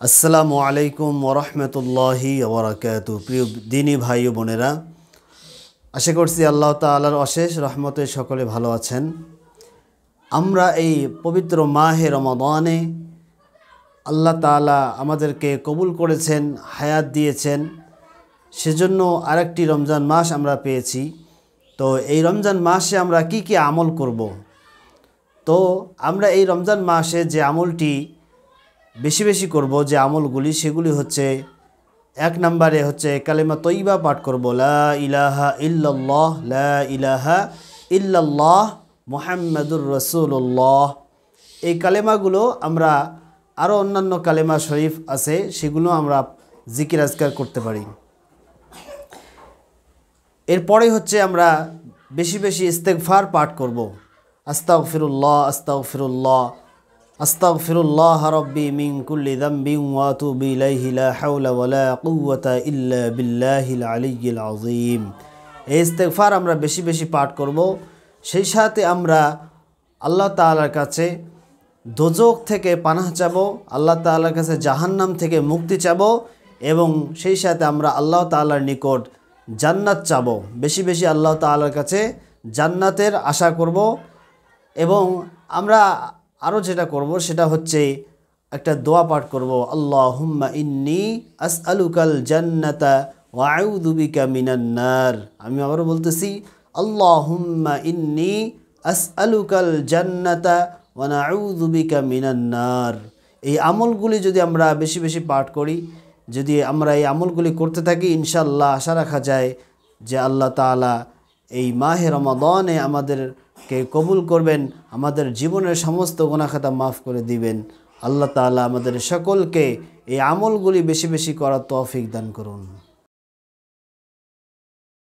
আসসালামু আলাইকুম ওরহমতুল্লাহি ওবরাকাতু। প্রিয় দিনী ভাই ও বোনেরা, আশা করছি আল্লাহ তাআলার অশেষ রহমতে সকলে ভালো আছেন। আমরা এই পবিত্র মাহে রমাদানে আল্লাহ তাআলা আমাদেরকে কবুল করেছেন, হায়াত দিয়েছেন, সেজন্য আরেকটি রমজান মাস আমরা পেয়েছি। তো এই রমজান মাসে আমরা কি কি আমল করব? তো আমরা এই রমজান মাসে যে আমলটি বেশি বেশি করব, যে আমলগুলি, সেগুলি হচ্ছে, এক নম্বরে হচ্ছে কালেমা তয়্যিবা পাঠ করব, লা ইলাহা ইল্লাল্লাহ, লা ইলাহা ইল্লাল্লাহ মুহাম্মাদুর রাসূলুল্লাহ। এই কালেমাগুলো আমরা, আরও অন্যান্য কালেমা শরীফ আছে, সেগুলো আমরা জিকির আজকার করতে পারি। এরপরে হচ্ছে আমরা বেশি বেশি ইস্তেগফার পাঠ করব, আস্তাগফিরুল্লাহ আস্তাগফিরুল্লাহ আস্তাগফিরুল্লাহ রাব্বি মিন কুল্লি যামবিন ওয়া আতুবু ইলাইহি লা হাওলা ওয়ালা কুওয়াতা ইল্লা বিল্লাহিল আলিয়্যিল আযীম। এই ইস্তেগফার আমরা বেশি বেশি পাঠ করব। সেই সাথে আমরা আল্লাহ তাআলার কাছে দোজখ থেকে পানাহ চাব, আল্লাহ তাআলার কাছে জাহান্নাম থেকে মুক্তি চাব, এবং সেই সাথে আমরা আল্লাহ তাআলার নিকট জান্নাত চাব। বেশি বেশি আল্লাহ তাআলার কাছে জান্নাতের আশা করব। এবং আমরা আরও যেটা করব সেটা হচ্ছে একটা দোয়া পাঠ করব, আল্লাহুম্মা ইন্নী আসআলুকাল জান্নাতা ওয়া আউযু বিকা মিনান নার। আমি আবারও বলতেছি, আল্লাহুম্মা ইন্নী আসআলুকাল জান্নাতা ওয়া নাউযু বিকা মিনান নার। এই আমলগুলি যদি আমরা বেশি বেশি পাঠ করি, যদি আমরা এই আমলগুলি করতে থাকি, ইনশাআল্লাহ আশা রাখা যায় যে আল্লাহ তাআলা এই মাহে রমাদানে আমাদেরকে কবুল করবেন, আমাদের জীবনের সমস্ত গুনাহ খাতা মাফ করে দিবেন। আল্লাহ তাআলা আমাদের সকলকে এই আমলগুলি বেশি বেশি করার তৌফিক দান করুন।